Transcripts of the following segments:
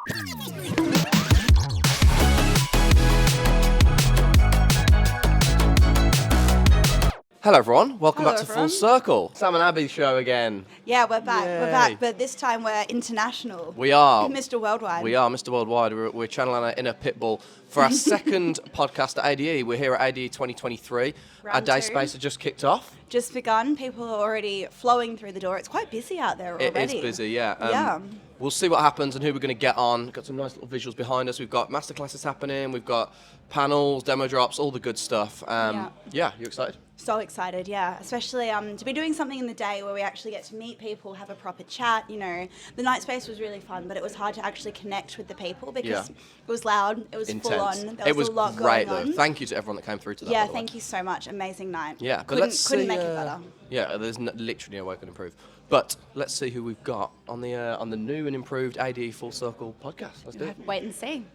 Hello everyone, welcome Hello, back to everyone. Full Circle. Sam and Abby's show again. Yeah, we're back. Yay. We're back, but this time we're international. We are. Mr. Worldwide. We are Mr. Worldwide. We're channeling our inner pitbull for our second podcast at ADE. We're here at ADE 2023. Our Round day two. space has just kicked off. Just begun. People are already flowing through the door. It's quite busy out there already. It is busy, yeah. Yeah. We'll see what happens and who we're going to get on. Got some nice little visuals behind us. We've got masterclasses happening. We've got panels, demo drops, all the good stuff. Yeah, you excited? So excited, yeah. Especially to be doing something in the day where we actually get to meet people, have a proper chat. You know, the night space was really fun, but it was hard to actually connect with the people because it was loud, it was Intense. full on. There It was a lot great going though. on. Thank you to everyone that came through to that. Yeah, by the way. thank you so much. Amazing night. Yeah, but couldn't make it better. Yeah, there's literally no way I can improve. But let's see who we've got on the new and improved ADE Full Circle podcast. Let's do it. Wait and see.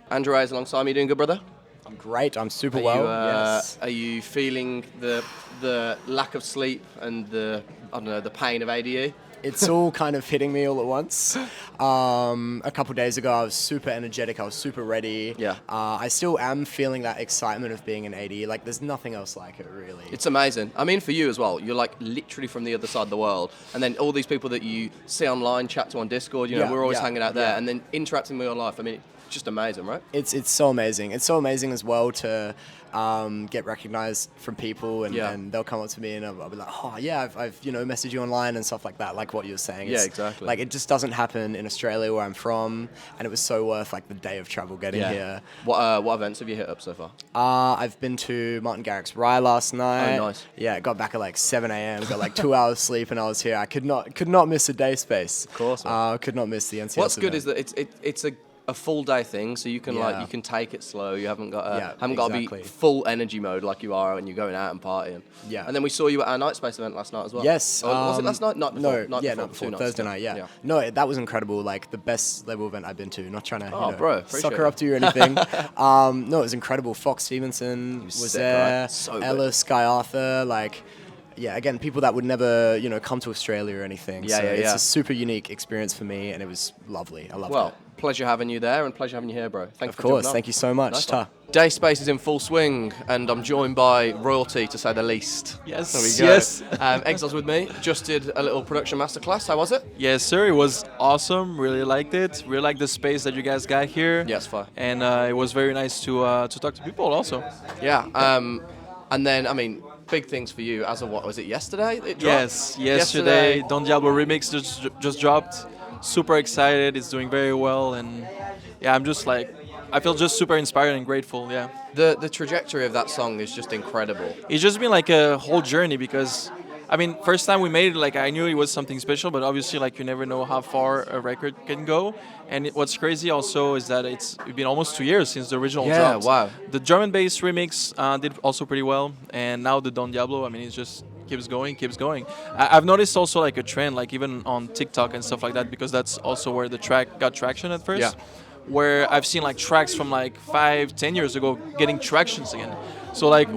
Andrew Hayes alongside me. You doing good, brother? I'm great. I'm super Are well. you, Yes. Are you feeling the lack of sleep and the pain of ADE? It's all kind of hitting me all at once. A couple days ago, I was super energetic. I was super ready. Yeah. I still am feeling that excitement of being an ADE. Like, there's nothing else like it, really. It's amazing. I mean, for you as well. You're like literally from the other side of the world, and then all these people that you see online, chat to on Discord. You know, Yeah, we're always yeah, hanging out there, yeah. and then interacting with your life. I mean, it's just amazing, right? It's so amazing. It's so amazing as well to get recognized from people, and they'll come up to me and I'll be like, oh yeah, I've messaged you online and stuff like that, like what you were saying. Yeah, exactly. Like, it just doesn't happen in Australia where I'm from, and it was so worth like the day of travel getting here. What events have you hit up so far? I've been to Martin Garrix's Rye last night. Oh, nice. Yeah, got back at like 7 a.m. Got like 2 hours sleep, and I was here. I could not miss a day space. Of course, man. Could not miss the NCS. What's good event. is that it's a full day thing, so you can Yeah. you can take it slow. You haven't got got to exactly. be full energy mode like you are when you're going out and partying. Yeah. And then we saw you at our night space event last night as well. Yes. Was it last night? Night before. No, Night not before. Two nights, Thursday night, yeah. No, that was incredible. Like, the best label event I've been to. Not trying to bro, appreciate sucker up it. to you or anything. No, it was incredible. Fox Stevenson was sick, there. right? So good. Ellis, Guy Arthur, like... Yeah, again, people that would never, come to Australia or anything. Yeah, so yeah, it's yeah. a super unique experience for me, and it was lovely. I loved Well, it. pleasure having you there and pleasure having you here, bro. Thanks Of for course, jumping on. thank you so much. Nice Ta. one. Day space is in full swing, and I'm joined by royalty, to say the least. Yes, There we go. yes. Egzod's with me. Just did a little production masterclass. How was it? Yes, sir. It was awesome. Really liked it. Really liked the space that you guys got here. Yes, fine. And it was very nice to talk to people also. Yeah. And then, I mean, big things for you as of what was it, yesterday? It dropped? Yes, yesterday Don Diablo remix just dropped. Super excited. It's doing very well, and yeah, I'm just like, I feel just super inspired and grateful. Yeah. The trajectory of that song is just incredible. It's just been like a whole journey because, I mean, first time we made it, like I knew it was something special, but obviously like you never know how far a record can go. And what's crazy also is that it's been almost 2 years since the original Yeah, dropped. wow. The drum and bass remix did also pretty well, and now the Don Diablo, I mean, it just keeps going. I've noticed also like a trend, like even on TikTok and stuff like that, because that's also where the track got traction at first. Yeah. Where I've seen like tracks from like 5-10 years ago getting tractions again. So like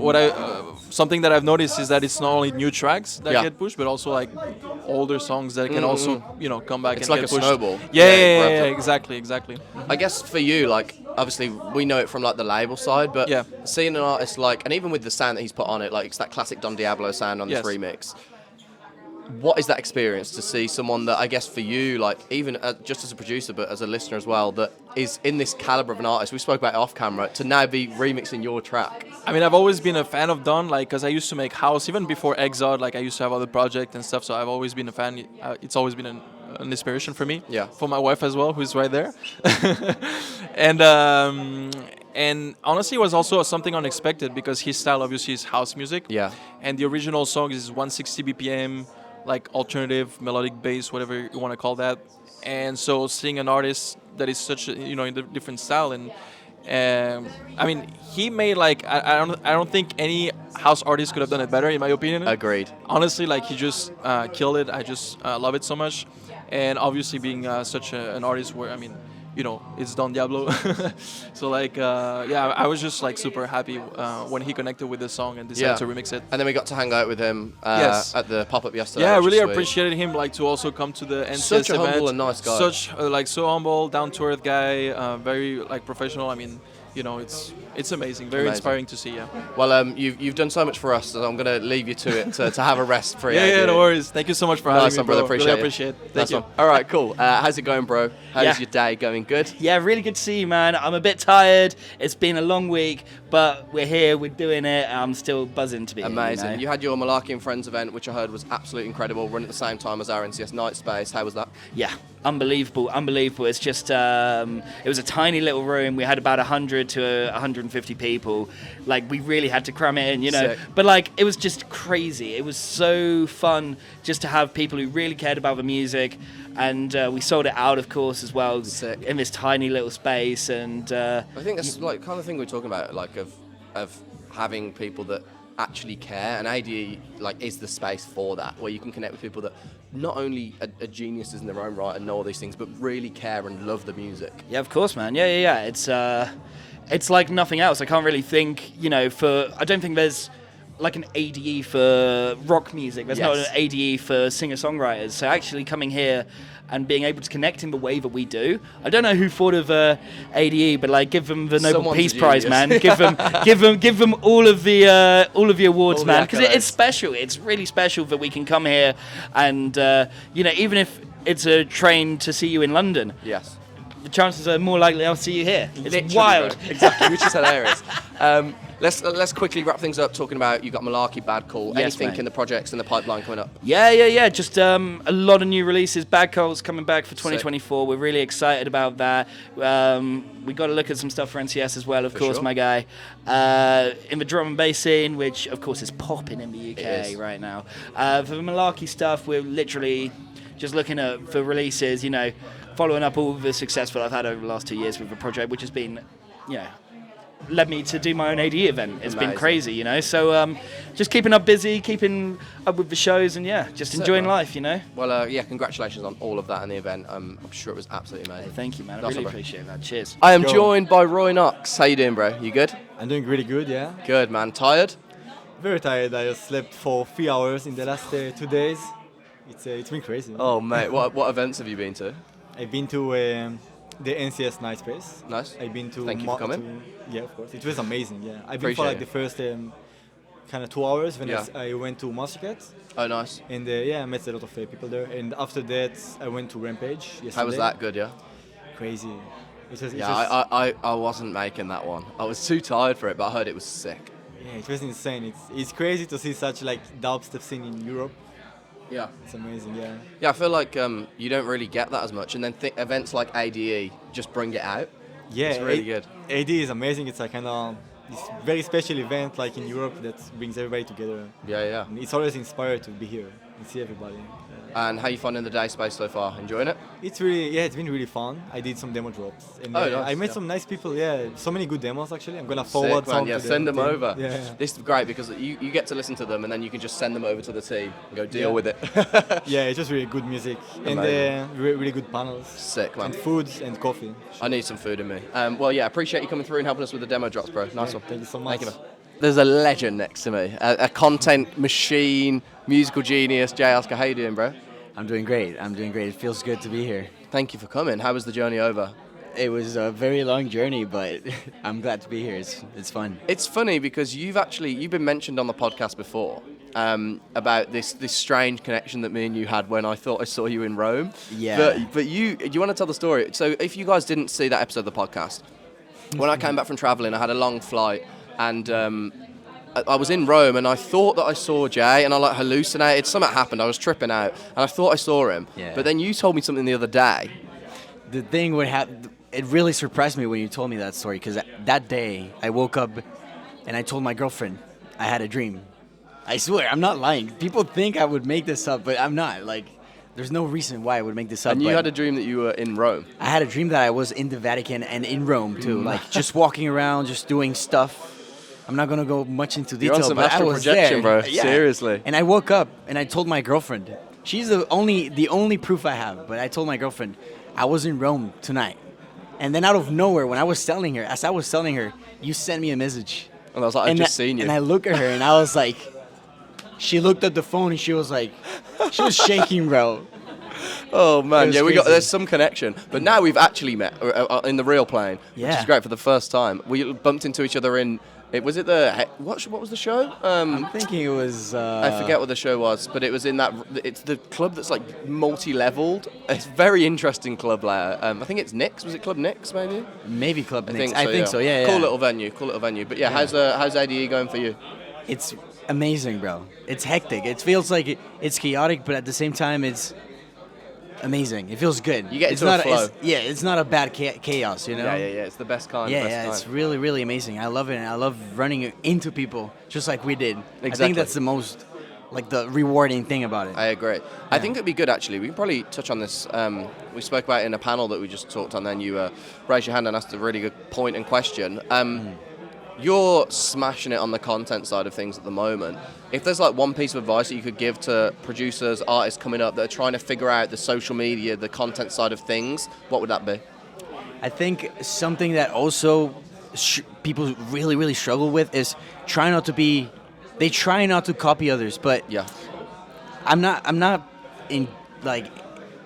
something that I've noticed is that it's not only new tracks that get pushed, but also like older songs that can also come back It's and like get a pushed. snowball. Yeah, exactly. I guess for you, like, obviously we know it from like the label side, but Yeah. seeing an artist like, and even with the sound that he's put on it, like it's that classic Don Diablo sound on this Yes. remix. What is that experience to see someone that I guess for you, like even just as a producer, but as a listener as well, that is in this caliber of an artist? We spoke about it off camera, to now be remixing your track. I mean, I've always been a fan of Don, like, because I used to make house even before Egzod. Like, I used to have other projects and stuff, so I've always been a fan. It's always been an inspiration for me. Yeah. For my wife as well, who's right there. And honestly, it was also something unexpected because his style obviously is house music. Yeah. And the original song is 160 BPM, like alternative melodic bass, whatever you want to call that. And so seeing an artist that is such a, in a different style, and I mean, he made like I don't think any house artist could have done it better, in my opinion. Agreed. Honestly, like he just killed it. I just love it so much, and obviously being such an artist where, I mean, it's Don Diablo. So like, I was just like super happy when he connected with the song and decided to remix it. And then we got to hang out with him at the pop-up yesterday. Yeah, I really sweet. appreciated him like to also come to the NCS Such a event. humble and nice guy. Such so humble, down-to-earth guy, very like professional. I mean, it's amazing, very inspiring to see. Yeah. Well, you've done so much for us, so I'm going to leave you to it to have a rest for you. Yeah, no worries. Thank you so much for having me, brother. bro. Appreciate Really it. appreciate it. Thank Thank you. All right, cool. How's it going, bro? How's your day going? Good? Yeah, really good to see you, man. I'm a bit tired. It's been a long week, but we're here. We're doing it. I'm still buzzing to be Amazing. here. You had your Malarkey and Friends event, which I heard was absolutely incredible, run at the same time as our NCS Night Space. How was that? Yeah, unbelievable. It's just, it was a tiny little room. We had about 100 to 150 people. Like, we really had to cram it in, Sick. But, like, it was just crazy. It was so fun just to have people who really cared about the music. And we sold it out, of course, as well. Sick. In this tiny little space. And I think that's like kind of thing we're talking about, like of having people that actually care, and ADE like is the space for that, where you can connect with people that not only are geniuses in their own right and know all these things, but really care and love the music. Yeah, of course, man. Yeah. It's like nothing else. I can't really think, I don't think there's like an ADE for rock music. There's not an ADE for singer-songwriters. So actually coming here and being able to connect in the way that we do. I don't know who thought of ADE, but like give them the Nobel Someone's Peace a Prize, genius. man. give them all of the awards, All the man, because it's accolades. special. It's really special that we can come here and even if it's a train to see you in London, Yes. the chances are more likely I'll see you here. It's Literally, wild. bro. Exactly, which is hilarious. Let's quickly wrap things up talking about, you got Malarkey, Bad Call. Yes, Anything mate. in the projects in the pipeline coming up? Yeah. Just a lot of new releases. Bad Call's coming back for 2024. We're really excited about that. We got to look at some stuff for NCS as well, of course, sure. my guy. In the drum and bass scene, which of course is popping in the It UK is. right now. For the Malarkey stuff, we're literally just looking at for releases. Following up all the success that I've had over the last 2 years with the project, which has been, led me to do my own ADE event. It's been Amazing. crazy, So just keeping up busy, keeping up with the shows, and just enjoying man. life, Well, congratulations on all of that and the event. I'm sure it was absolutely amazing. Thank you, man. I Nice really one, bro. appreciate that. Cheers. I am joined by Roy Knox. How you doing, bro? You good? I'm doing really good, yeah. Good, man. Tired? Very tired. I just slept for 3 hours in the last 2 days. It's been crazy. Oh, mate. What events have you been to? I've been to the NCS Night Space. Nice. I've been to. Thank you for coming. Yeah, of course. It was amazing. Yeah, I've been Appreciate for like it. the first kind of 2 hours when Yeah. I went to MusicbyLUKAS, Oh, nice. and I met a lot of people there. And after that, I went to Rampage yesterday. How was that? Good, yeah? Crazy. Yeah, I wasn't making that one. I was too tired for it, but I heard it was sick. Yeah, it was insane. It's crazy to see such like dubstep scene in Europe. Yeah. It's amazing. Yeah. Yeah, I feel like you don't really get that as much, and then events like ADE just bring it out. Yeah, It's really good. AD is amazing. It's a kind of this very special event like in Europe that brings everybody together. Yeah. And it's always inspired to be here and see everybody. And how you finding the day space so far? Enjoying it? It's been really fun. I did some demo drops. And Oh, nice. I met Yeah. some nice people. Yeah, so many good demos actually. I'm gonna forward Sick, man. some. Yeah, to send the them team. over. Yeah. This is great because you get to listen to them, and then you can just send them over to the team and go deal Yeah. with it. Yeah, it's just really good music and Amazing. really good panels. Sick, man. And foods and coffee. I need some food in me. Appreciate you coming through and helping us with the demo drops, bro. Nice one. Thank you so much. Thank you, man. There's a legend next to me, a content machine, musical genius. Jay Eskar, how you doing, bro? I'm doing great. It feels good to be here. Thank you for coming. How was the journey over? It was a very long journey, but I'm glad to be here. It's fun. It's funny because you've been mentioned on the podcast before about this strange connection that me and you had when I thought I saw you in Rome. Yeah. But you want to tell the story? So if you guys didn't see that episode of the podcast, when I came back from traveling, I had a long flight and I was in Rome and I thought that I saw Jay and I hallucinated. Something happened. I was tripping out and I thought I saw him. Yeah. But then you told me something the other day. The thing it really surprised me when you told me that story, because that day I woke up and I told my girlfriend I had a dream. I swear, I'm not lying. People think I would make this up, but I'm not. Like, there's no reason why I would make this up. And you but had a dream that you were in Rome. I had a dream that I was in the Vatican and in Rome too, like just walking around, just doing stuff. I'm not gonna go much into You're detail, on some but I astral was projection, there. bro. Seriously. And I woke up and I told my girlfriend. She's the only proof I have. But I told my girlfriend I was in Rome tonight, And then out of nowhere, when I was telling her, as I was telling her, you sent me a message. And I was like, I've just seen you. And I look at her and I was like, she looked at the phone and she was like, she was shaking, bro. Oh man, was yeah, crazy. there's some connection. But now we've actually met in the real plane, which Yeah. is great for the first time. We bumped into each other in. Was it what was the show? I'm thinking it was. I forget what the show was, but it was in that. It's the club that's like multi-leveled. It's a very interesting club layout. I think it's Nick's. Was it Club Nick's maybe? Maybe Club Nick's. I think so. Yeah. Yeah. Cool little venue. But yeah, how's ADE going for you? It's amazing, bro. It's hectic. It feels like it's chaotic, but at the same time, it's amazing. It feels good. You get it's into a not flow. It's not a bad chaos, you know? Yeah. It's the best kind. Yeah, it's really, really amazing. I love it, and I love running into people just like we did. I Exactly. think that's the most, like, the rewarding thing about it. I agree. I think it'd be good, actually. We can probably touch on this. We spoke about it in a panel that we just talked on. Then you raised your hand and asked a really good point and question. You're smashing it on the content side of things at the moment. If there's like one piece of advice that you could give to producers, artists coming up that are trying to figure out the social media, the content side of things, what would that be? I think something that also people really, really struggle with is they try not to copy others, but Yeah. I'm not in like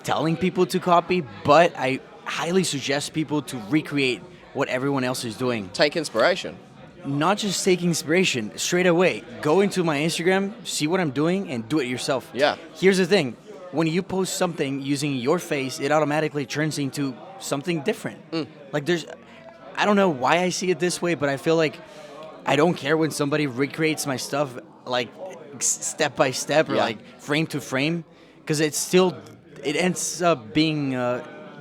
telling people to copy, but I highly suggest people to recreate what everyone else is doing. Take inspiration. Not just take inspiration, straight away. Go into my Instagram, see what I'm doing, and do it yourself. Yeah. Here's the thing. When you post something using your face, it automatically turns into something different. Like I don't know why I see it this way, but I feel like I don't care when somebody recreates my stuff like step by step or like frame to frame, because it ends up being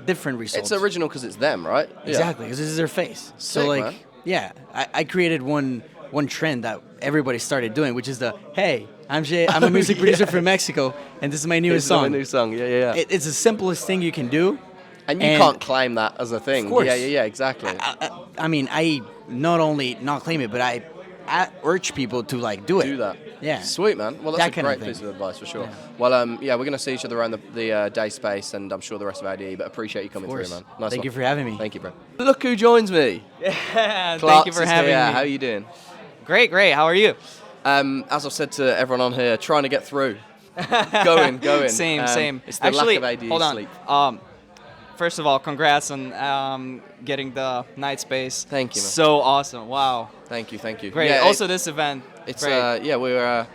different results. It's original because it's them, right? Exactly, because this is their face. So Sick, like, man. yeah, I created one trend that everybody started doing, which is hey, I'm a music producer from Mexico, and this is my newest song. My new song. Yeah. It's the simplest thing you can do. And you can't claim that as a thing. Of course. Yeah, exactly. I mean, I not only not claim it, but I urge people to like do it. Do that. Yeah. Sweet, man. Well, that's That a kind of great thing. piece of advice for sure. Well, we're going to see each other around the day space, and I'm sure the rest of ADE, but apprase you coming through, man. Nice Thank one. you for having me. Thank you, bro. Look who joins me. Yeah, Clarx thank you for is having here. me. How are you doing? Great. How are you? As I've said to everyone on here, trying to get through. Going. Same. It's the Actually, lack of ADE hold on. sleep. First of all, congrats on getting the night space. Thank you, man. So awesome. Wow. Thank you. Great. Yeah, also, this event. It's great. we're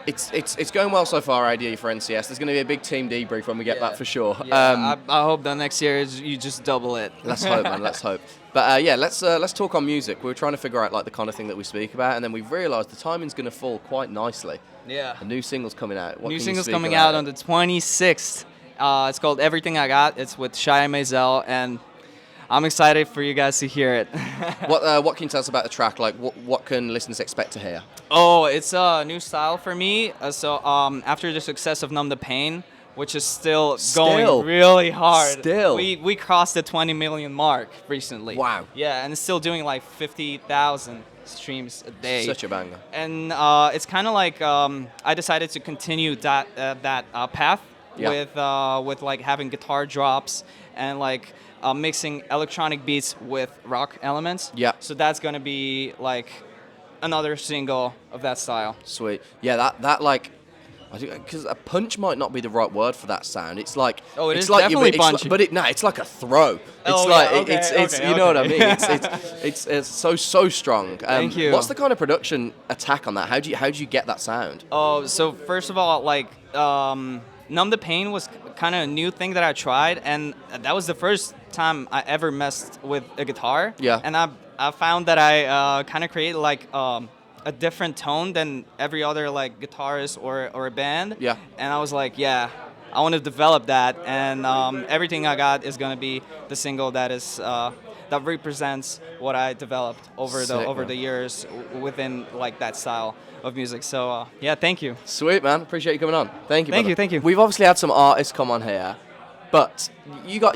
it's going well so far. ADE for NCS. There's going to be a big team debrief when we get back for sure. Yeah, I hope the next year you just double it. Let's hope, man. Let's hope. But let's talk on music. We were trying to figure out like the kind of thing that we speak about, and then we've realised the timing's going to fall quite nicely. Yeah. A new single's coming out. What New can you single's speak coming about out it? on the 26th. It's called Everything I Got. It's with Shia Maisel, and I'm excited for you guys to hear it. What can you tell us about the track? Like, what can listeners expect to hear? Oh, it's a new style for me. After the success of Numb the Pain, which is still going really hard. We crossed the 20 million mark recently. Wow. Yeah, and it's still doing like 50,000 streams a day. Such a banger. And it's kind of like I decided to continue that path with like having guitar drops and like mixing electronic beats with rock elements. Yeah. So that's gonna be like another single of that style. Sweet. Yeah, that like, because a punch might not be the right word for that sound. It's like Oh, it it's is like definitely it's punchy. But it's like a throw. It's Oh, like yeah, okay, it's okay, you know what I okay. mean. It's so strong. Thank you. What's the kind of production attack on that? How do you get that sound? Oh, so first of all, like Numb the Pain was kind of a new thing that I tried, and that was the first time I ever messed with a guitar. Yeah. And I found that I kind of created like a different tone than every other like guitarist or a band. Yeah. And I was like, yeah, I want to develop that, and Everything I Got is gonna be the single that is that represents what I developed over Sick, the years within like that style of music. So yeah, thank you. Sweet, man. Appreciate you coming on. Thank you. brother. Thank you. We've obviously had some artists come on here, but you don't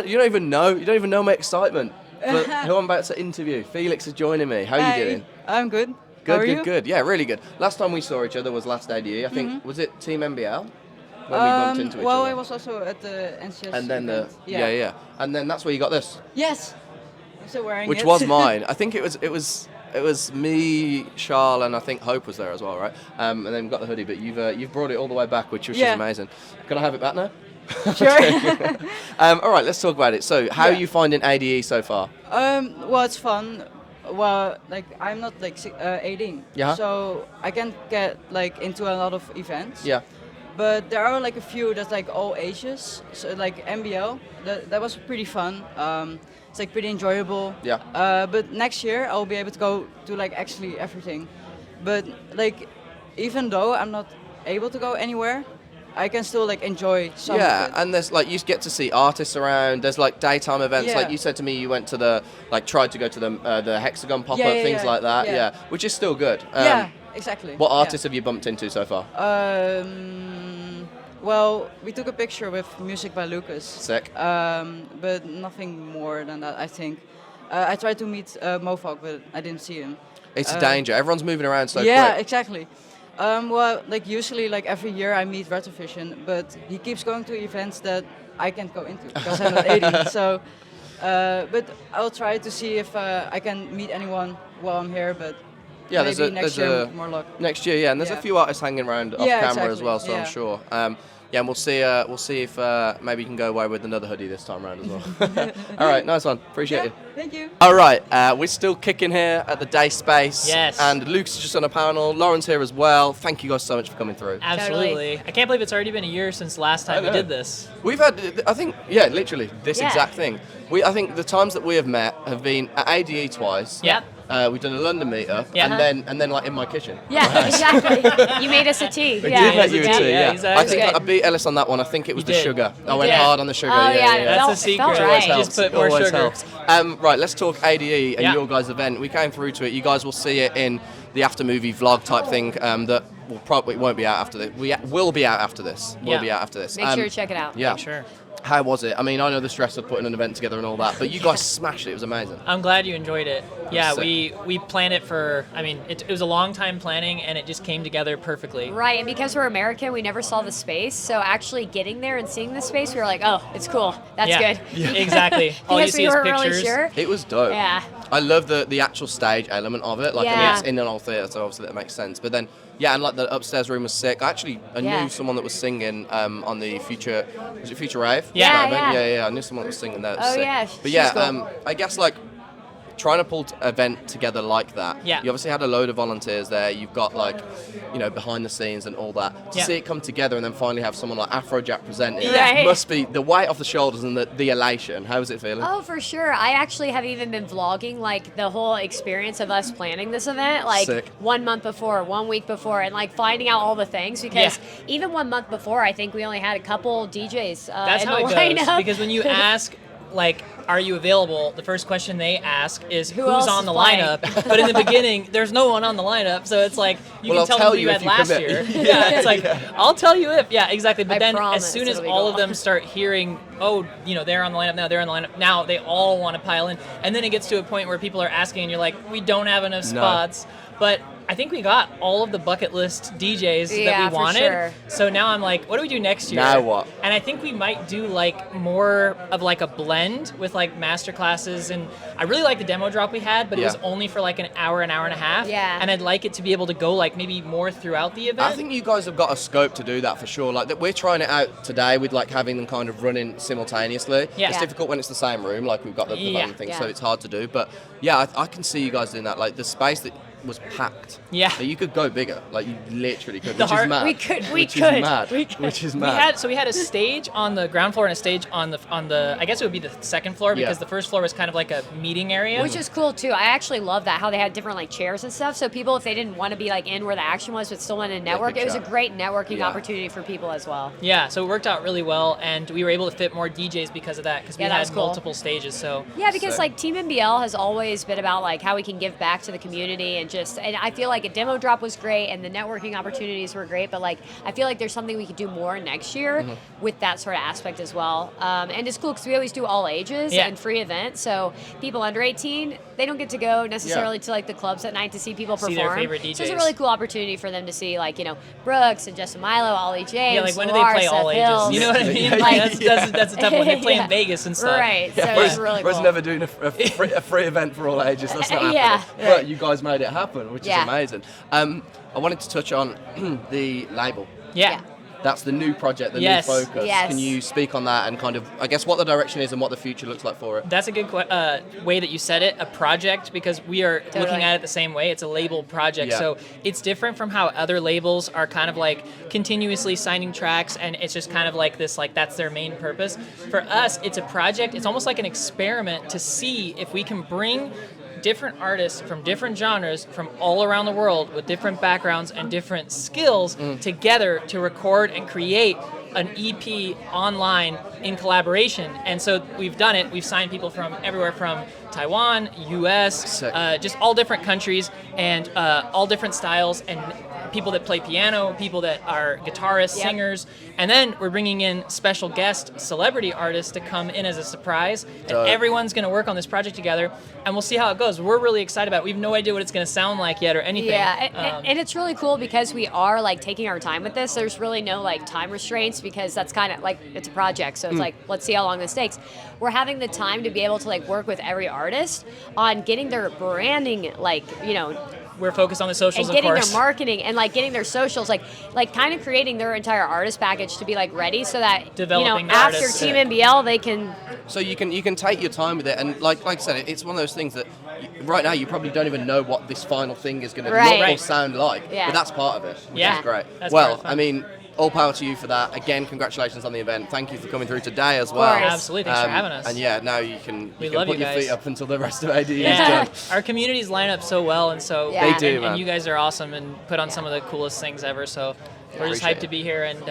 even know my excitement for who I'm about to interview. Felix is joining me. How are you doing? I'm good. Good, How are good, you? good. Yeah, really good. Last time we saw each other was last ADE. I think was it Team MBL? when we bumped into each well, other? I was also at the NCS. And then event. yeah, and then that's where you got this, Yes. I'm still wearing which it. was mine. I think it was me, Charles, and I think Hope was there as well, right? And then we got the hoodie, but you've brought it all the way back, which was just amazing. Can I have it back now? Sure. All right, let's talk about it. So, how are you finding ADE so far? Well, it's fun. Well, like I'm not like 18, so I can't get like into a lot of events. Yeah. But there are like a few that's like all ages. So like MBL, that was pretty fun. It's like pretty enjoyable. Yeah. But next year I'll be able to go to like actually everything. But like even though I'm not able to go anywhere, I can still like enjoy some of it. And there's like you get to see artists around. There's like daytime events. Like you said to me, you went to tried to go to the Hexagon pop-up, things like that. Yeah. Which is still good. Yeah, exactly. What artists have you bumped into so far? Well, we took a picture with musicbyLUKAS. Sick. But nothing more than that, I think. I tried to meet Mofok, but I didn't see him. It's a danger. Everyone's moving around so yeah, quick. Exactly. Well, like usually, like every year I meet Retrovision, but he keeps going to events that I can't go into because I'm not 80. So, but I'll try to see if I can meet anyone while I'm here. But maybe next year more luck. Next year, and there's a few artists hanging around off camera as well, so I'm sure. And we'll see if maybe you can go away with another hoodie this time around as well. All right, nice one. Appreciate it. Thank you. All right, we're still kicking here at the Day Space. Yes. And Luke's just on a panel. Lauren's here as well. Thank you guys so much for coming through. Absolutely. I can't believe it's already been a year since last time we did this. We've had, I think, literally this exact thing. I think the times that we have met have been at ADE twice. Yep. We've done a London meetup, Yeah. and then like in my kitchen. Yeah, exactly. You made us a tea. I did make you a tea, yeah. exactly. I think I beat Ellis on that one. I think it was You the did. Sugah. I You went did. hard on the Sugah. Oh, yeah. That's a It secret. felt right. Just put more Always sugar. helps. Right, let's talk ADE and Yeah. your guys' event. We came through to it. You guys will see it in the after movie vlog type thing. That will probably won't be out after this. We will be out after this. We'll be out after this. Make sure to check it out. Yeah. Make sure. How was it? I mean, I know the stress of putting an event together and all that, but you guys smashed it. It was amazing. I'm glad you enjoyed it. Yeah, sick. we planned it for, I mean, it was a long time planning, and it just came together perfectly. Right, and because we're American, we never saw the space. So actually getting there and seeing the space, we were like, oh, it's cool. That's good. Yeah, exactly. All you Because see we is weren't pictures. really sure. It was dope. Yeah. I love the actual stage element of it. Like, I mean, Yeah. it's in an old theatre, so obviously that makes sense. But then, and like the upstairs room was sick. I knew someone that was singing on the Future Rave? Yeah. Yeah. I knew someone that was singing that. It was Oh, sick. yeah, But she's cool. I guess like trying to pull an event together like that. Yeah. You obviously had a load of volunteers there. You've got like, behind the scenes and all that. To Yeah. see it come together and then finally have someone like Afrojack presenting. Right. Must be the weight off the shoulders and the elation. How was it feeling? Oh, for sure. I actually have even been vlogging like the whole experience of us planning this event, like Sick. 1 month before, 1 week before, and like finding out all the things because even 1 month before, I think we only had a couple DJs That's in how the it goes. lineup. Because when you ask, like, are you available? The first question they ask is Who who's else on is the playing? lineup. But in the beginning, there's no one on the lineup, so it's like you Well, can I'll tell them tell who you you if had you last commit. year. Yeah, it's like I'll tell you if. Yeah, exactly. But I then promise as soon as it'll be all of cool. them start hearing, oh, they're on the lineup now, they're on the lineup now, they all want to pile in, and then it gets to a point where people are asking, and you're like, we don't have enough spots, but. I think we got all of the bucket list DJs that Yeah, we for wanted. sure. So now I'm like, what do we do next year? Now what? And I think we might do like more of like a blend with like master classes. And I really like the demo drop we had, but it was only for like an hour and a half. Yeah. And I'd like it to be able to go like maybe more throughout the event. I think you guys have got a scope to do that for sure. Like that, we're trying it out today with like having them kind of running simultaneously. Yeah. It's difficult when it's the same room, like we've got the button thing, so Yeah. it's hard to do. But yeah, I can see you guys doing that. Like the space that was packed. Yeah. Like, you could go bigger. Like you literally could, The which heart- is mad. We could. Which is mad. Which is mad. We had a stage on the ground floor and a stage on the I guess it would be the second floor because the first floor was kind of like a meeting area. Which is cool too. I actually love that how they had different like chairs and stuff. So people, if they didn't want to be like in where the action was, but still wanted to network, could it was a chat. great networking Yeah. opportunity for people as well. Yeah, so it worked out really well, and we were able to fit more DJs because of that, because we Yeah, that was had cool. multiple stages. So Yeah, because Sick. like Team MBL has always been about like how we can give back to the community and just, and I feel like a demo drop was great and the networking opportunities were great, but like I feel like there's something we could do more next year with that sort of aspect as well. And it's cool because we always do all ages and free events, so people under 18, they don't get to go necessarily to like the clubs at night to see people perform. See their favorite DJs. So it's a really cool opportunity for them to see like, you know, Brooks and Justin Milo, Ollie James, Yeah, like when do Lamar, they play all Seth ages? Hills. You know what I mean? Like, that's a tough one. They play in Vegas and stuff. Right, so it's really Whereas cool. never doing a free event for all ages. That's not happening. Yeah, But you guys made it happen, which is amazing. I wanted to touch on the label. Yeah. That's the new project, the Yes. new focus. Yes. Can you speak on that and kind of, I guess, what the direction is and what the future looks like for it? That's a good way that you said it, a project, because we are looking at it the same way. It's a label project. Yeah. So it's different from how other labels are kind of like continuously signing tracks, and it's just kind of like this, like that's their main purpose. For us, it's a project. It's almost like an experiment to see if we can bring different artists from different genres from all around the world with different backgrounds and different skills together to record and create an EP online in collaboration. And so we've done it. We've signed people from everywhere from Taiwan, US, just all different countries and all different styles, and people that play piano, people that are guitarists, singers, and then we're bringing in special guest celebrity artists to come in as a surprise, and everyone's going to work on this project together, and we'll see how it goes. We're really excited about it. We have no idea what it's going to sound like yet or anything. Yeah, and it's really cool because we are like taking our time with this. There's really no like time restraints because that's kind of like, it's a project, so it's like, let's see how long this takes. We're having the time to be able to like work with every artist on getting their branding, like, you know, we're focused on the socials, and getting of course. their marketing and like getting their socials, like kind of creating their entire artist package to be like ready so that Developing you know after artists. Team NBL they can. So you can take your time with it, and like I said, it's one of those things that right now you probably don't even know what this final thing is going to look or sound like, but that's part of it, which is great. That's well, fun. I mean, all power to you for that. Again, congratulations on the event. Thank you for coming through today as well. Absolutely, thanks for having us. And yeah, now you can love put you your guys. feet up until the rest of ADE is Yeah, done. our communities line up so well, and so They do, and you guys are awesome and put on some of the coolest things ever. So we're just hyped to be here and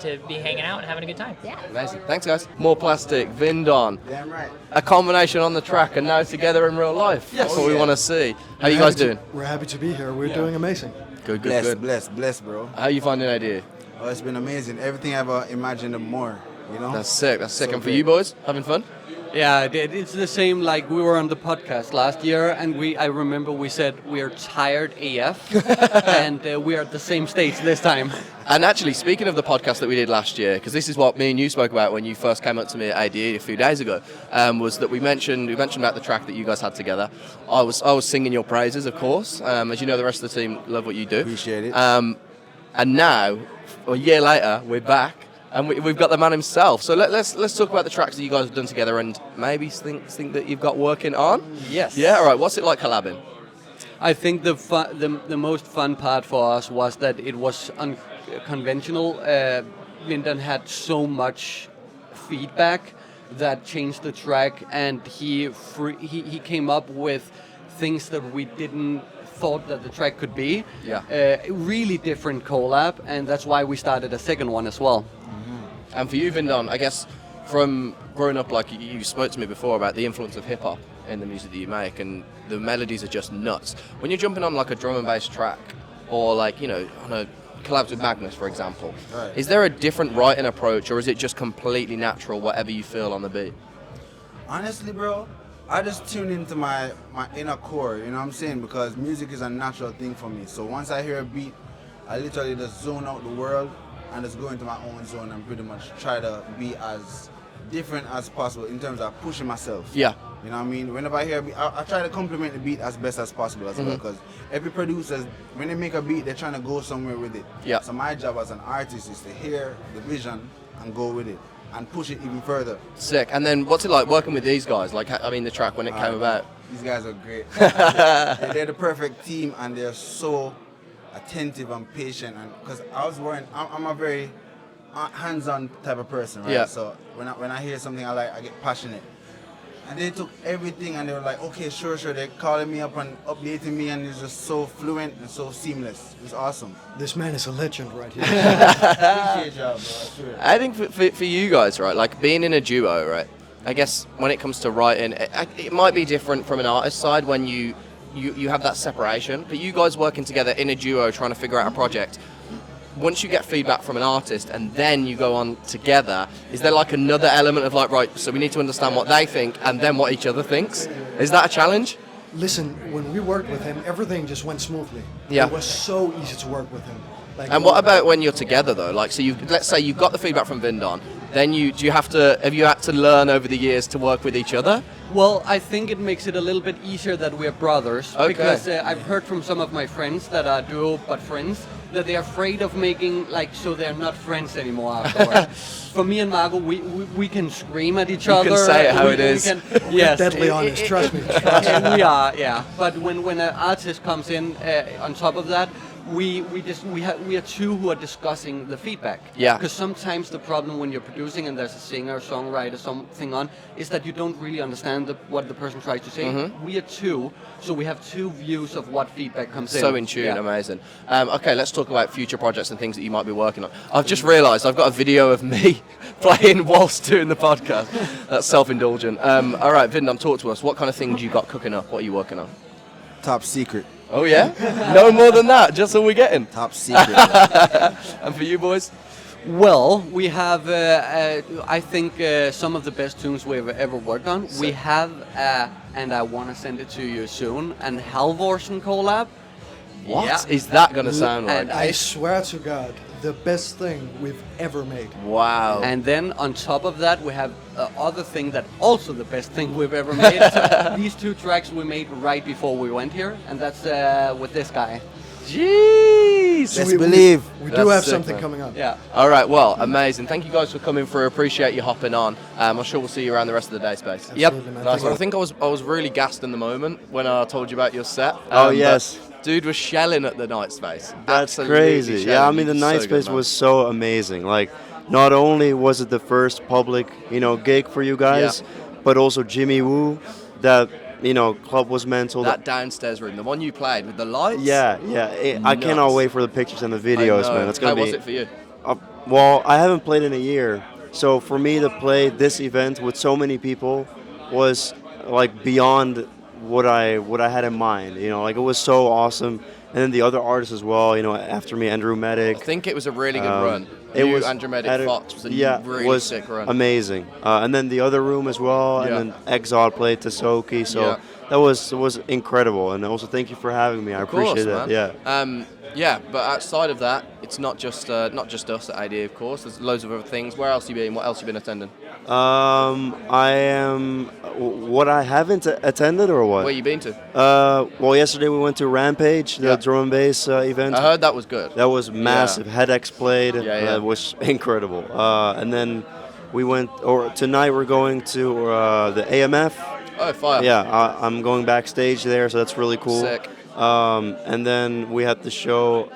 to be hanging out and having a good time. Yeah. Amazing. Thanks, guys. More plastic, VinDon. Damn right. A combination on the track and now together in real life. That's what we want to see. How you guys doing? We're happy to be here. We're doing amazing. Good, Blessed, bro. How you finding ADE? Oh, it's been amazing. Everything I ever imagined and more, you know? That's sick. That's sick. So And for great. you boys, having fun? Yeah, it's the same. Like we were on the podcast last year, and I remember we said we are tired AF, and we are at the same stage this time. And actually, speaking of the podcast that we did last year, because this is what me and you spoke about when you first came up to me at ADE a few days ago, was that we mentioned about the track that you guys had together. I was singing your praises, of course. As you know, the rest of the team love what you do. Appreciate it. And now, a year later, we're back. And we've got the man himself. So let's talk about the tracks that you guys have done together, and maybe think that you've got working on. Yes. Yeah. All right. What's it like collabing? I think the most fun part for us was that it was unconventional. VinDon had so much feedback that changed the track, and he came up with things that we didn't thought that the track could be. Yeah. Really different collab, and that's why we started a second one as well. And for you, VinDon, I guess from growing up, like you spoke to me before about the influence of hip hop in the music that you make, and the melodies are just nuts. When you're jumping on like a drum and bass track, or like, you know, on a collabs with Magnus, for example, is there a different writing approach, or is it just completely natural, whatever you feel on the beat? Honestly, bro, I just tune into my inner core, you know what I'm saying? Because music is a natural thing for me. So once I hear a beat, I literally just zone out the world and just go into my own zone and pretty much try to be as different as possible in terms of pushing myself. Yeah. You know what I mean? Whenever I hear a beat, I try to complement the beat as best as possible as well, because every producer, when they make a beat, they're trying to go somewhere with it. Yeah. So my job as an artist is to hear the vision and go with it and push it even further. Sick. And then what's it like working with these guys? Like, I mean, the track when it came about. These guys are great. They're the perfect team, and they're so attentive and patient. And because I'm a very hands-on type of person, right? Yeah. So when I hear something I like, I get passionate. And they took everything and they were like, okay, sure. They're calling me up and updating me, and it's just so fluent and so seamless. It's awesome. This man is a legend right here. Appreciate y'all, bro. I swear. I think for you guys, right, like being in a duo, right, I guess when it comes to writing, it might be different from an artist side when you you have that separation, but you guys working together in a duo trying to figure out a project. Once you get feedback from an artist and then you go on together, is there like another element of like, right, so we need to understand what they think and then what each other thinks? Is that a challenge? Listen, when we worked with him, everything just went smoothly. Yeah. It was so easy to work with him. Like, And what about when you're together though? Like, so let's say you've got the feedback from VinDon, then have you had to learn over the years to work with each other? Well, I think it makes it a little bit easier that we're brothers. Okay. Because I've heard from some of my friends that are duo but friends that they're afraid of making, like, so they're not friends anymore afterwards. For me and Margot, we can scream at each other. You can say it how it is. Yes. Deadly honest, trust me. We are, yeah. But when an artist comes in on top of that, we are two who are discussing the feedback. Yeah. Because sometimes the problem when you're producing and there's a singer, songwriter, something on, is that you don't really understand what the person tries to say. Mm-hmm. We are two, so we have two views of what feedback comes in. So in tune, Yeah. amazing. Okay, let's talk about future projects and things that you might be working on. I've just realised I've got a video of me playing whilst doing the podcast. That's self-indulgent. All right, VinDon, talk to us. What kind of things you got cooking up? What are you working on? Top secret. Oh yeah? No more than that, just all we're getting? Top secret. And for you boys? Well, we have, I think, some of the best tunes we've ever worked on. Sick. We have, and I want to send it to you soon, an Halvorsen collab. What is that going to sound like? And I swear to God, the best thing we've ever made. Wow. And then on top of that, we have other thing that also the best thing we've ever made. So these two tracks we made right before we went here, and that's with this guy. Jeez. So Let's believe. We do That's have sick, something man. coming up. Yeah. All right, well, amazing. Thank you guys for coming through. Appreciate you hopping on. I'm sure we'll see you around the rest of the day, Space. Absolutely, man. Nice Thank one. you. I think I was really gassed in the moment when I told you about your set. Oh, but yes. Dude was shelling at the Night Space. That's Absolutely crazy. Yeah, I shelling. mean, the He Night so good, Space man. was so amazing. Like, not only was it the first public, gig for you guys, but also Jimmy Woo, that, club was mental. That downstairs room, the one you played with the lights. Yeah. I cannot Nuts. wait for the pictures and the videos, I know. man. It's gonna How be. was it for you? Well, I haven't played in a year, so for me to play this event with so many people was like beyond what I had in mind. Like it was so awesome. And then the other artists as well. After me, Andrew Medic. I think it was a really good run. It You, was Andrew Medic, Fox was a really was sick run. amazing. And then the other room as well. Yeah. And then Egzod played Tasoki. So Yeah. that was incredible. And also thank you for having me. I Of course, appreciate that. man. Yeah. Yeah, but outside of that, it's not just us at ADE, of course. There's loads of other things. Where else you been? What else you been attending? I am. What I haven't attended or what? Where you been to? Well, yesterday we went to Rampage, the drum and bass event. I heard that was good. That was massive. Headaches played. Yeah. It was incredible. And then we went. Or tonight we're going to the AMF. Oh, fire. Yeah, I'm going backstage there, so that's really cool. Sick. And then we had the show,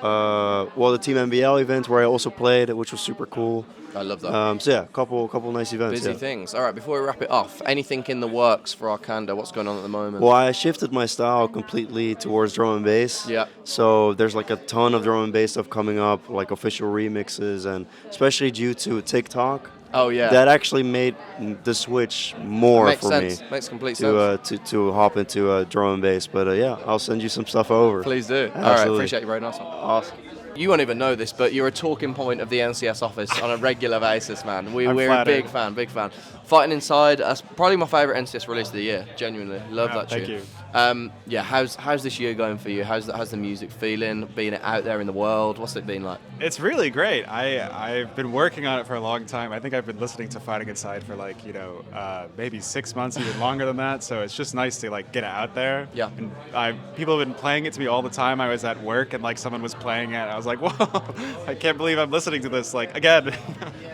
the Team MBL event where I also played, which was super cool. I love that. So yeah, couple nice events. Busy yeah. things. All right, before we wrap it off, anything in the works for Arcando? What's going on at the moment? Well, I shifted my style completely towards drum and bass. Yeah. So there's like a ton of drum and bass stuff coming up, like official remixes, and especially due to TikTok. Oh yeah. That actually made the switch more Makes for sense. me. Makes complete sense. To hop into drum and bass. But yeah, I'll send you some stuff over. Please do. Absolutely. All right, appreciate you. Very nice one. Awesome. You won't even know this, but you're a talking point of the NCS office on a regular basis, man. We're a flattered. big fan. Fighting Inside, that's probably my favourite NCS release of the year. Genuinely, love that tune. Thank you. How's this year going for you? How's the music feeling? Being out there in the world, what's it been like? It's really great. I've been working on it for a long time. I think I've been listening to Fighting Inside for maybe 6 months, even longer than that. So it's just nice to get it out there. Yeah. And people have been playing it to me all the time. I was at work and someone was playing it. I was like, whoa! I can't believe I'm listening to this again.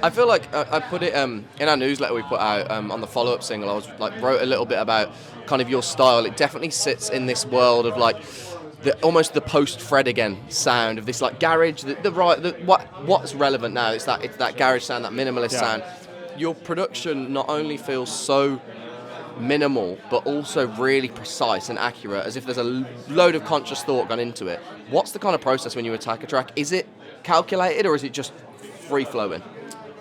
I feel like I put it in our newsletter we put out on the follow-up single. I was wrote a little bit about kind of your style. It definitely sits in this world of almost the post Fred again sound of this garage. What's relevant now? It's that garage sound, that minimalist sound. Your production not only feels so minimal, but also really precise and accurate, as if there's a load of conscious thought gone into it. What's the kind of process when you attack a track? Is it calculated or is it just free flowing?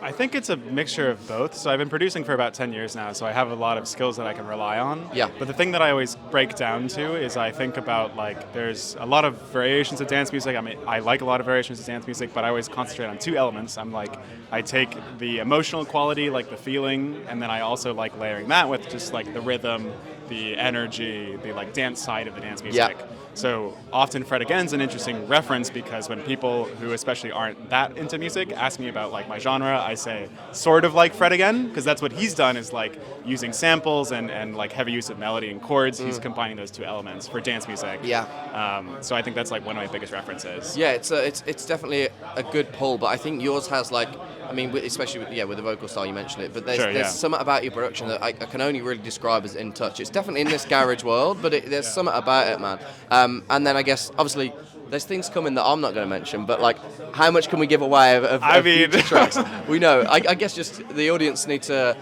I think it's a mixture of both. So I've been producing for about 10 years now, so I have a lot of skills that I can rely on. Yeah. But the thing that I always break down to is I think about, like, there's a lot of variations of dance music. I mean, I like a lot of variations of dance music, but I always concentrate on two elements. I'm like, I take the emotional quality, like the feeling, and then I also like layering that with just like the rhythm, the energy, the like dance side of the dance music. Yeah. So often Fred Again's an interesting reference because when people who especially aren't that into music ask me about like my genre, I say sort of like Fred Again, because that's what he's done is like using samples and like heavy use of melody and chords. He's combining those two elements for dance music. Yeah. So I think that's like one of my biggest references. Yeah, it's definitely a good pull, but I think yours has like, I mean, especially with the vocal style, you mentioned it, but there's something about your production that I can only really describe as in touch. It's definitely in this garage world, but there's something about it, man. And then I guess, obviously, there's things coming that I'm not going to mention, but like, how much can we give away of future tracks? We know. I guess just the audience need to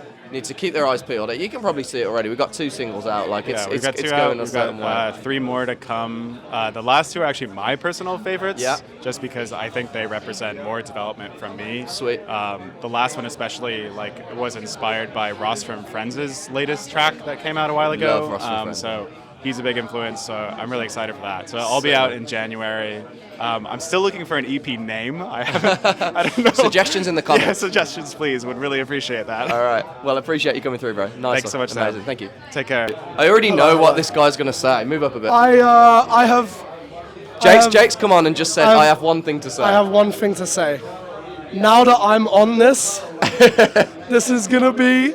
keep their eyes peeled. You can probably see it already. We've got 2 singles out. Like it's got 2 going out. a certain way. 3 more to come. The last 2 are actually my personal favorites. Yeah. Just because I think they represent more development from me. Sweet. The last one especially was inspired by Ross from Friends' latest track that came out a while ago. Love Ross from Friends. So he's a big influence. So I'm really excited for that. So I'll be out in January. I'm still looking for an EP name. I don't know. Suggestions in the comments. Yeah, suggestions, please. Would really appreciate that. All right. Well, I appreciate you coming through, bro. Nice. Thanks so much, Amazing. Sam. Thank you. Take care. I already know what this guy's going to say. Move up a bit. I have... Jake's come on and just said, I have one thing to say. I have one thing to say. Now that I'm on this, this is going to be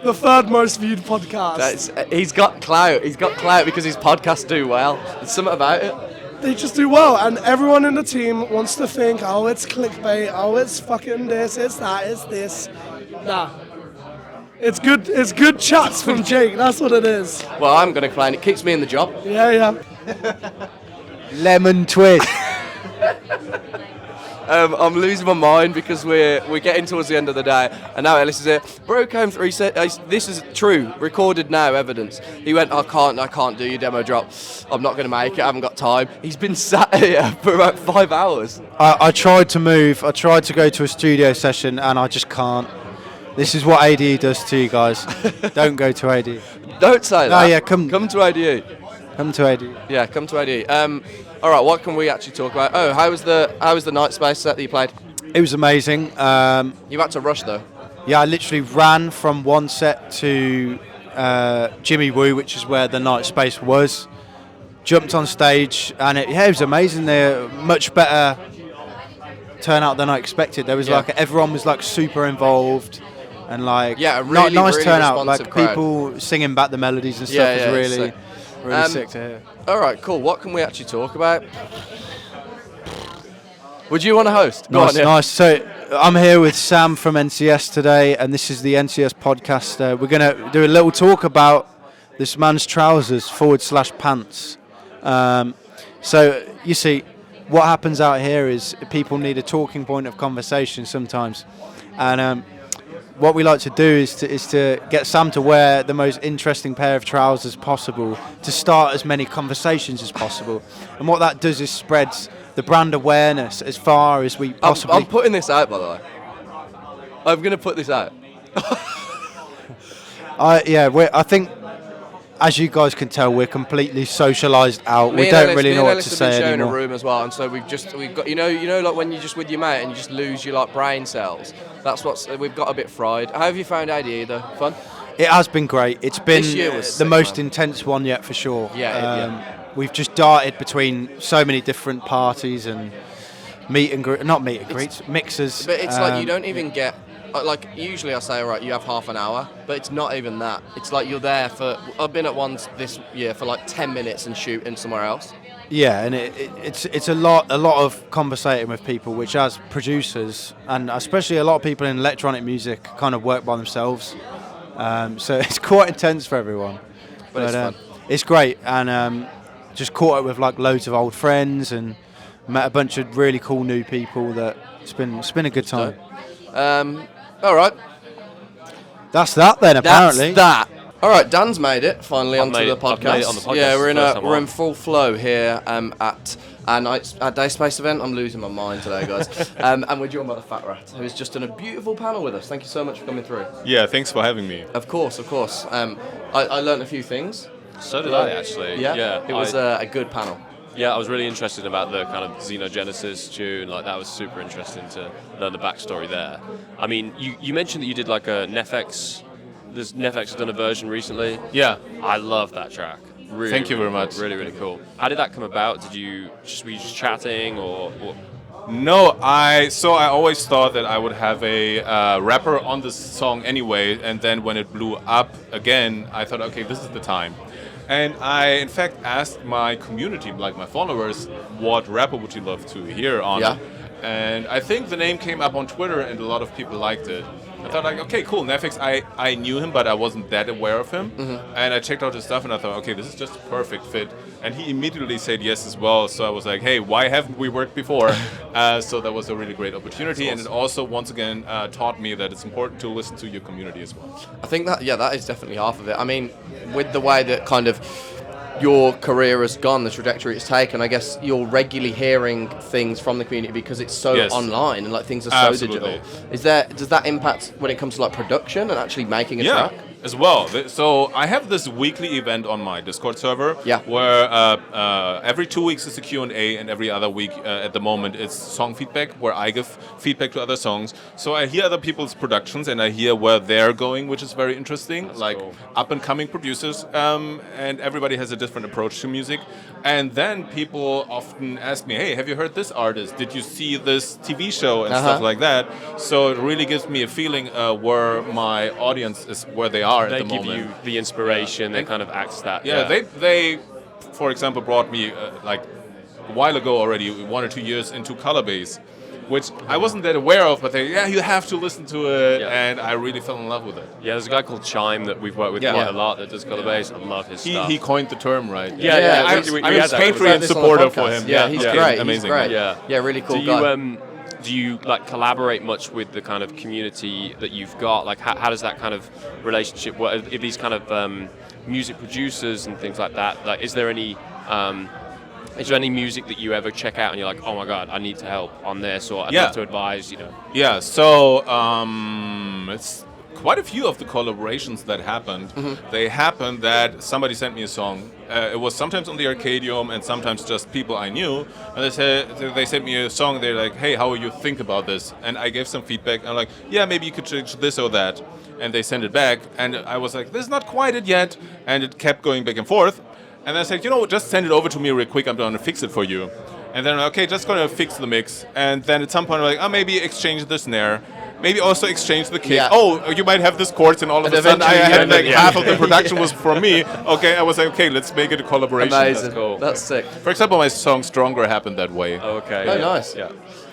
the 3rd most viewed podcast. He's got clout. He's got clout because his podcasts do well. There's something about it. They just do well, and everyone in the team wants to think, oh, it's clickbait, oh, it's fucking this, it's that, it's this. Nah. It's good chats from Jake, that's what it is. Well, I'm going to claim it keeps me in the job. Yeah. Lemon twist. I'm losing my mind because we're getting towards the end of the day, and now Ellis is here. Bro came through. He said, "This is true, recorded now, evidence." He went, "I can't do your demo drop. I'm not going to make it. I haven't got time." He's been sat here for about 5 hours. I tried to move. I tried to go to a studio session, and I just can't. This is what ADE does to you guys. Don't go to ADE. Don't say that. No, yeah, come to ADE. Come to ADE. Yeah, come to ADE. All right, what can we actually talk about? Oh, how was the night space set that you played? It was amazing. You had to rush though. Yeah, I literally ran from one set to Jimmy Woo, which is where the night space was. Jumped on stage, and it was amazing. They're much better turnout than I expected. There was everyone was like super involved, and like a really, nice really turnout. Like crowd. People singing back the melodies and stuff was really. Sick. Really sick to hear. All right, cool. What can we actually talk about? Would you want to host? Go on, yeah. Nice. So I'm here with Sam from NCS today, and this is the NCS podcast. We're going to do a little talk about this man's trousers /pants. So you see, what happens out here is people need a talking point of conversation sometimes, and what we like to do is to get Sam to wear the most interesting pair of trousers possible to start as many conversations as possible. And what that does is spreads the brand awareness as far as we possibly... I'm putting this out, by the way. I'm going to put this out. I think, as you guys can tell, we're completely socialised out. We don't really know what to say anymore. In a room as well, and so we've got you know like when you're just with your mate and you just lose your like brain cells. That's we've got a bit fried. How have you found ADE though? Fun? It has been great. It's been this year was the sick, most man. intense one yet for sure. Yeah. We've just darted between so many different parties and not meet and greets, mixers. But it's like you don't even get. Like usually I say, all right, you have half an hour, but it's not even that. It's like you're there for. I've been at ones this year for like 10 minutes and shooting somewhere else. Yeah, and it's a lot of conversating with people, which as producers and especially a lot of people in electronic music kind of work by themselves. So it's quite intense for everyone. But it's fun. It's great, and just caught up with like loads of old friends and met a bunch of really cool new people. That it's been a good time. All right. That's that then, apparently. That's that. All right, Dan's made it finally onto the podcast. I've made it on the podcast. Yeah, First we're in time full flow here at our day space event. I'm losing my mind today, guys. And we're joined by TheFatRat, who has just done a beautiful panel with us. Thank you so much for coming through. Yeah, thanks for having me. Of course, of course. I learned a few things. So did I, actually. Yeah, it was a good panel. Yeah, I was really interested about the kind of Xenogenesis tune. Like, that was super interesting to learn the backstory there. I mean, you mentioned that you did like a Nefex. Nefex has done a version recently. Yeah. I love that track. Really, Thank you very much. Really, really cool. How did that come about? Were you just chatting or? No, I always thought that I would have a rapper on this song anyway, and then when it blew up again, I thought, okay, this is the time. And I, in fact, asked my community, like my followers, what rapper would you love to hear on? Yeah. And I think the name came up on Twitter, and a lot of people liked it. I thought, like, okay, cool, Nefex, I knew him, but I wasn't that aware of him. Mm-hmm. And I checked out his stuff, and I thought, okay, this is just a perfect fit. And he immediately said yes as well. So I was like, hey, why haven't we worked before? So that was a really great opportunity. And it also, once again, taught me that it's important to listen to your community as well. I think that is definitely half of it. I mean, with the way that kind of your career has gone, the trajectory it's taken, I guess you're regularly hearing things from the community because it's so online and like things are so Absolutely. digital. Does that impact when it comes to like production and actually making a track? As well. So I have this weekly event on my Discord server where every 2 weeks is a Q&A, and every other week at the moment it's song feedback, where I give feedback to other songs. So I hear other people's productions and I hear where they're going, which is very interesting. That's like cool. Up and coming producers, and everybody has a different approach to music. And then people often ask me, hey, have you heard this artist? Did you see this TV show and stuff like that? So it really gives me a feeling where my audience is, where they are at the moment. They give you the inspiration, they kind of access that. They for example, brought me like a while ago already, 1 or 2 years into color bass, which I wasn't that aware of, but you have to listen to it, and I really fell in love with it. Yeah, there's a guy called Chime that we've worked with quite a lot that does color bass. I love his stuff. He coined the term, right? Yeah. I'm a Patreon supporter for him. Yeah, he's great. Amazing. He's great. Yeah, really cool guy. Do you like collaborate much with the kind of community that you've got? Like, how does that kind of relationship work? Are these kind of music producers and things like that? Like, is there any music that you ever check out and you're like, oh my god, I need to help on this, or I'd love to advise, Yeah. So it's quite a few of the collaborations that happened. Mm-hmm. They happened that somebody sent me a song. It was sometimes on the Arcadium and sometimes just people I knew. And they sent me a song. They're like, hey, how do you think about this? And I gave some feedback. I'm like, yeah, maybe you could change this or that. And they sent it back. And I was like, this is not quite it yet. And it kept going back and forth. And I said, just send it over to me real quick. I'm going to fix it for you. And then, okay, just going to fix the mix. And then at some point, I'm like, oh, maybe exchange the snare. Maybe also exchange the kick. Yeah. Oh, you might have this chords, and all of a sudden I had like half of the production was from me. Okay, I was like, okay, let's make it a collaboration. Amazing. That's cool. That's sick. For example, my song Stronger happened that way. Okay. Oh, nice. Yeah.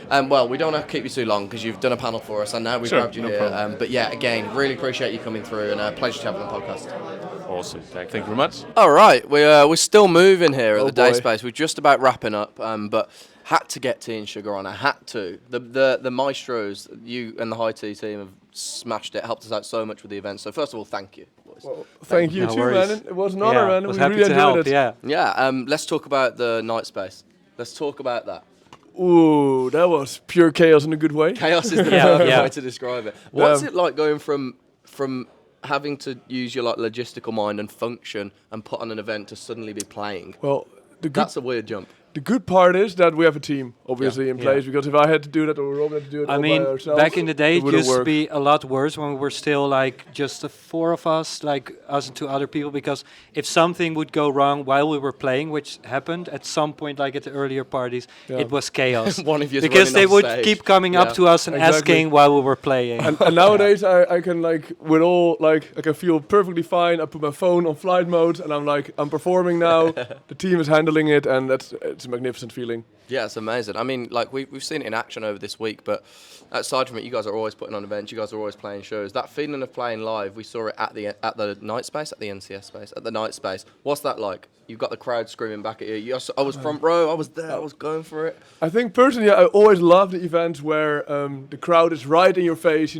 Well, we don't want to keep you too long because you've done a panel for us, and now we've grabbed you here. But yeah, again, really appreciate you coming through, and a pleasure to have you on the podcast. Awesome. Thank you very much. All right, we're still moving here at the day space. We're just about wrapping up, but had to get Tea and Sugah on. I had to. The maestros, you and the High Tea team have smashed it. Helped us out so much with the event. So first of all, thank you. Well, thank you too, man. It was an honor, man. Was we happy really to enjoyed help. it. Yeah. Let's talk about the night space. Let's talk about that. Ooh, that was pure chaos in a good way. Chaos is the perfect way to describe it. What's it like going from having to use your like logistical mind and function and put on an event to suddenly be playing? Well, that's a weird jump. The good part is that we have a team, obviously, in place. Because if I had to do that, or Robin had to do it all by ourselves, back in the day, it used to work. be a lot worse when we were still like just the four of us, like us and two other people. Because if something would go wrong while we were playing, which happened at some point, like at the earlier parties, it was chaos. One of you because they would keep coming up to us and asking while we were playing. And nowadays, I can like with all like I can feel perfectly fine. I put my phone on flight mode, and I'm performing now. The team is handling it, and it's a magnificent feeling. Yeah, it's amazing. I mean, like we've seen it in action over this week, but aside from it, you guys are always putting on events. You guys are always playing shows. That feeling of playing live, we saw it at the night space, at the NCS space, at the night space. What's that like? You've got the crowd screaming back at you. I was front row. I was there. I was going for it. I think personally, I always love the events where the crowd is right in your face.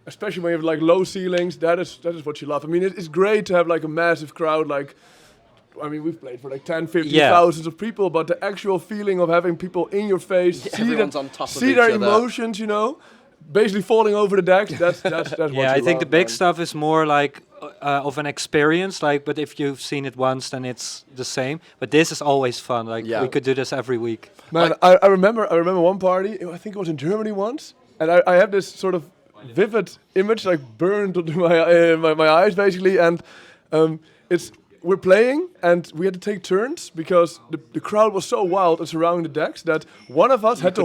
especially when you have like low ceilings, that is what you love. I mean, it's great to have like a massive crowd. Like, I mean, we've played for like 10, 50 thousands of people, but the actual feeling of having people in your face, see their emotions, you know, basically falling over the decks. That's what you I think love, the big man. stuff is more like of an experience. Like, but if you've seen it once, then it's the same. But this is always fun. Like, we could do this every week. Man, I remember one party. I think it was in Germany once, and I have this sort of vivid image like burned into my eyes basically, and we're playing and we had to take turns because the crowd was so wild and surrounding the decks that one of us had to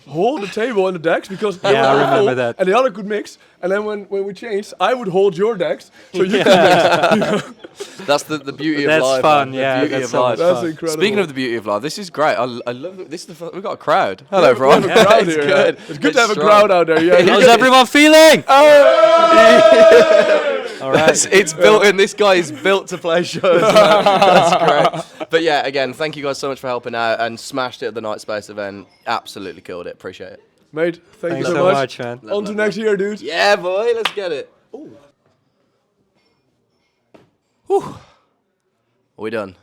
hold the table and the decks because they were I remember full, that. and the other could mix. And then when we changed, I would hold your decks so you could mix. You know? That's the beauty of That's live. fun, Man. yeah, The beauty that's of live. so much That's incredible. Speaking of the beauty of live, this is great. I love it. This is we've got a crowd. Hello, everyone. We have a crowd It's here, good. yeah. It's good to have a crowd out there. Yeah. How's everyone feeling? All right. It's built in. This guy is built to play shows. That's great. But yeah, again, thank you guys so much for helping out and smashed it at the Night Space event. Absolutely killed it. Appreciate it. Mate, thank you Thanks so much. man. On to next year, dude. Yeah, boy. Let's get it. Ooh. Whew. We're done.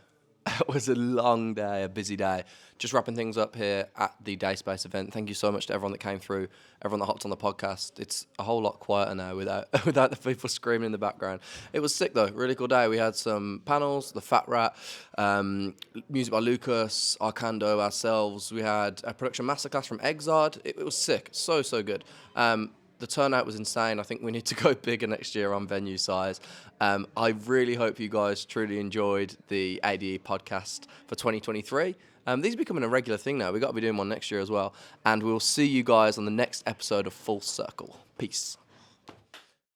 It was a long day, a busy day. Just wrapping things up here at the Day Space event. Thank you so much to everyone that came through, everyone that hopped on the podcast. It's a whole lot quieter now without the people screaming in the background. It was sick though, really cool day. We had some panels, TheFatRat, music by Lucas, Arcando, ourselves. We had a production masterclass from Egzod. It was sick, so good. The turnout was insane. I think we need to go bigger next year on venue size. I really hope you guys truly enjoyed the ADE podcast for 2023. These are becoming a regular thing now. We've got to be doing one next year as well. And we'll see you guys on the next episode of Full Circle. Peace.